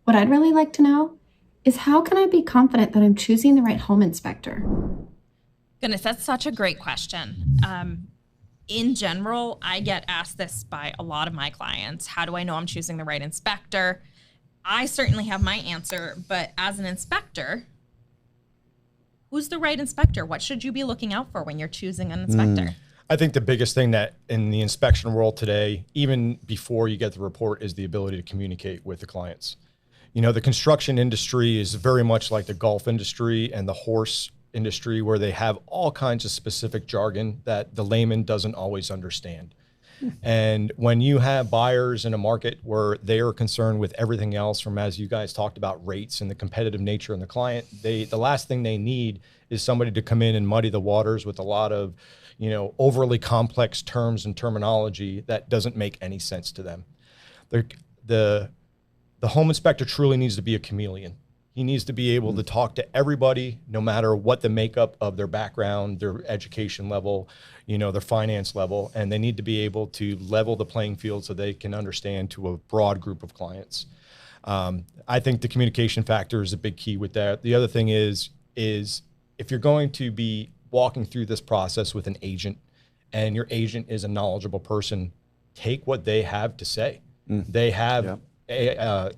What I'd really like to know is how can I be confident that I'm choosing the right home inspector? Goodness, that's such a great question. In general, I get asked this by a lot of my clients. How do I know I'm choosing the right inspector? I certainly have my answer, but as an inspector, who's the right inspector? What should you be looking out for when you're choosing an inspector? I think the biggest thing that in the inspection world today, even before you get the report, is the ability to communicate with the clients. You know, the construction industry is very much like the golf industry and the horse industry, where they have all kinds of specific jargon that the layman doesn't always understand. And when you have buyers in a market where they are concerned with everything else, from, as you guys talked about, rates and the competitive nature and the client, the last thing they need is somebody to come in and muddy the waters with a lot of, you know, overly complex terms and terminology that doesn't make any sense to them. The home inspector truly needs to be a chameleon. He needs to be able to talk to everybody, no matter what the makeup of their background, their education level, you know, their finance level, and they need to be able to level the playing field so they can understand to a broad group of clients. I think the communication factor is a big key with that. The other thing is if you're going to be walking through this process with an agent, and your agent is a knowledgeable person, take what they have to say. They have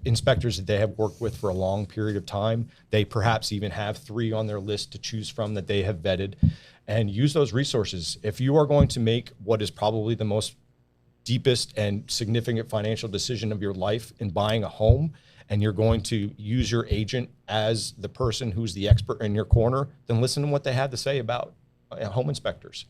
inspectors that they have worked with for a long period of time. They perhaps even have 3 on their list to choose from that they have vetted, and use those resources. If you are going to make what is probably the most deepest and significant financial decision of your life in buying a home, and you're going to use your agent as the person who's the expert in your corner, then listen to what they have to say about home inspectors.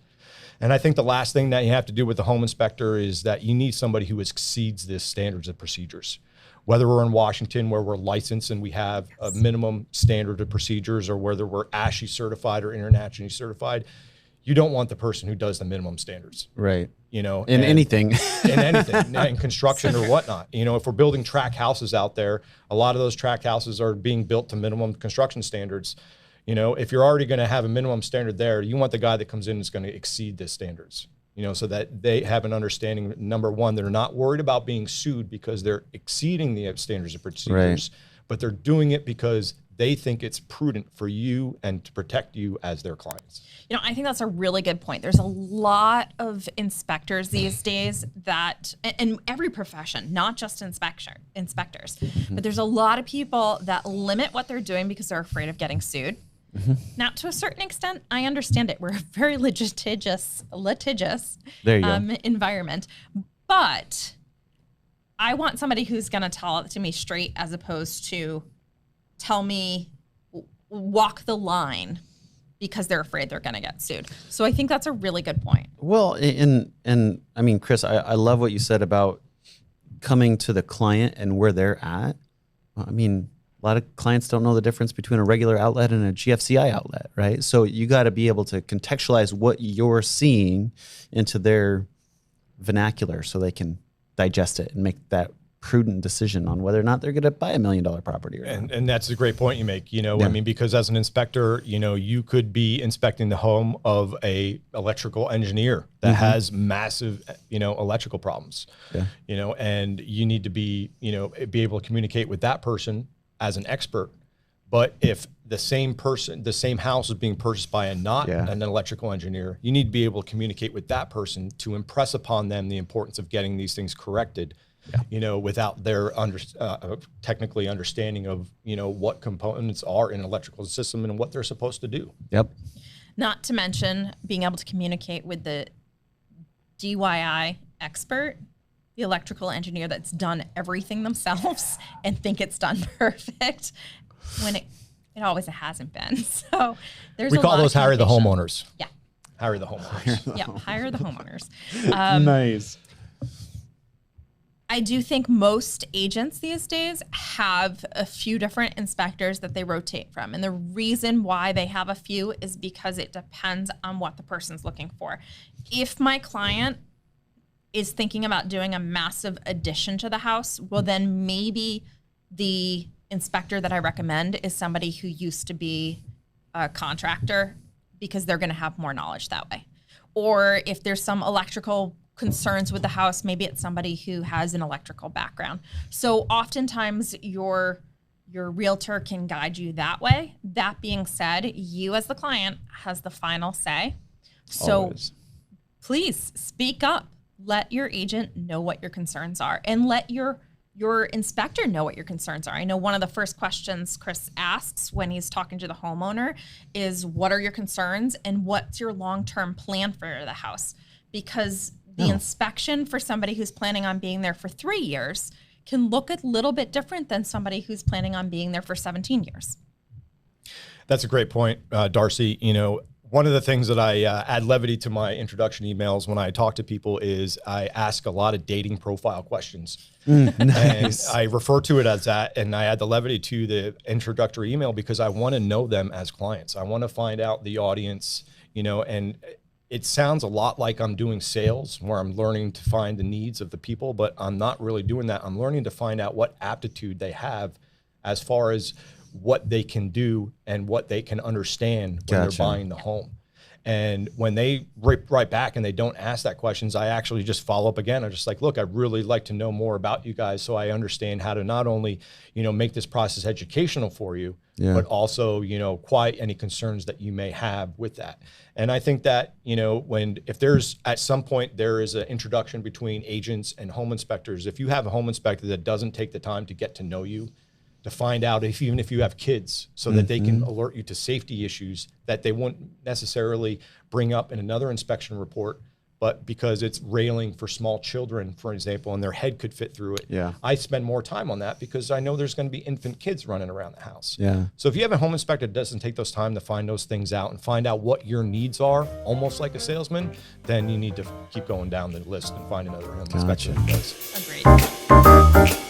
And I think the last thing that you have to do with the home inspector is that you need somebody who exceeds the standards and procedures. Whether we're in Washington, where we're licensed and we have a minimum standard of procedures, or whether we're ASHI certified or internationally certified, you don't want the person who does the minimum standards. Right. You know, in anything, in construction or whatnot. You know, if we're building track houses out there, a lot of those track houses are being built to minimum construction standards. You know, if you're already going to have a minimum standard there, you want the guy that comes in is going to exceed the standards. You know, so that they have an understanding, number one, they're not worried about being sued because they're exceeding the standards and procedures, but they're doing it because they think it's prudent for you and to protect you as their clients. You know, I think that's a really good point. There's a lot of inspectors these days that, in every profession, not just inspectors, but there's a lot of people that limit what they're doing because they're afraid of getting sued. Now, to a certain extent, I understand it. We're a very litigious environment. But I want somebody who's going to tell it to me straight, as opposed to tell me, walk the line because they're afraid they're going to get sued. So I think that's a really good point. Well, and I mean, Chris, I love what you said about coming to the client and where they're at. I mean, a lot of clients don't know the difference between a regular outlet and a GFCI outlet, right? So you got to be able to contextualize what you're seeing into their vernacular so they can digest it and make that prudent decision on whether or not they're going to buy $1 million property or not. And that's a great point you make. You know, I mean, because as an inspector, you know, you could be inspecting the home of a electrical engineer that has massive, you know, electrical problems, you know, and you need to be, you know, be able to communicate with that person as an expert. But if the same house is being purchased by an electrical engineer, you need to be able to communicate with that person to impress upon them the importance of getting these things corrected, you know, without their technically understanding of, you know, what components are in an electrical system and what they're supposed to do. Not to mention being able to communicate with the DIY expert, the electrical engineer that's done everything themselves and think it's done perfect when it always hasn't been. So we call those hire the homeowners. Yeah. Hire the homeowners. Yeah, hire the homeowners. Nice. I do think most agents these days have a few different inspectors that they rotate from. And the reason why they have a few is because it depends on what the person's looking for. If my client is thinking about doing a massive addition to the house, well, then maybe the inspector that I recommend is somebody who used to be a contractor, because they're going to have more knowledge that way. Or if there's some electrical concerns with the house, maybe it's somebody who has an electrical background. So oftentimes your Your realtor can guide you that way. That being said, you as the client has the final say. So Always. please speak up. Let your agent know what your concerns are, and let your inspector know what your concerns are. I know one of the first questions Chris asks when he's talking to the homeowner is, what are your concerns and what's your long-term plan for the house? Because the inspection for somebody who's planning on being there for 3 years can look a little bit different than somebody who's planning on being there for 17 years. That's a great point, Darcy. You know, one of the things that I add levity to my introduction emails when I talk to people is I ask a lot of dating profile questions. Nice. And I refer to it as that, and I add the levity to the introductory email because I want to know them as clients. I want to find out the audience, you know, and it sounds a lot like I'm doing sales where I'm learning to find the needs of the people, but I'm not really doing that. I'm learning to find out what aptitude they have as far as what they can do and what they can understand when Gotcha. they're buying the home. And when they write back and they don't ask that questions, I actually just follow up again. I'm just like, look, I'd really like to know more about you guys so I understand how to not only, you know, make this process educational for you, but also, you know, quiet any concerns that you may have with that. And I think that, you know, if there's at some point there is an introduction between agents and home inspectors, if you have a home inspector that doesn't take the time to get to know you, to find out even if you have kids so that they can alert you to safety issues that they wouldn't necessarily bring up in another inspection report, but because it's railing for small children, for example, and their head could fit through it. Yeah. I spend more time on that because I know there's going to be infant kids running around the house. Yeah. So if you have a home inspector that doesn't take those time to find those things out and find out what your needs are, almost like a salesman, then you need to keep going down the list and find another home inspector that does. Agreed.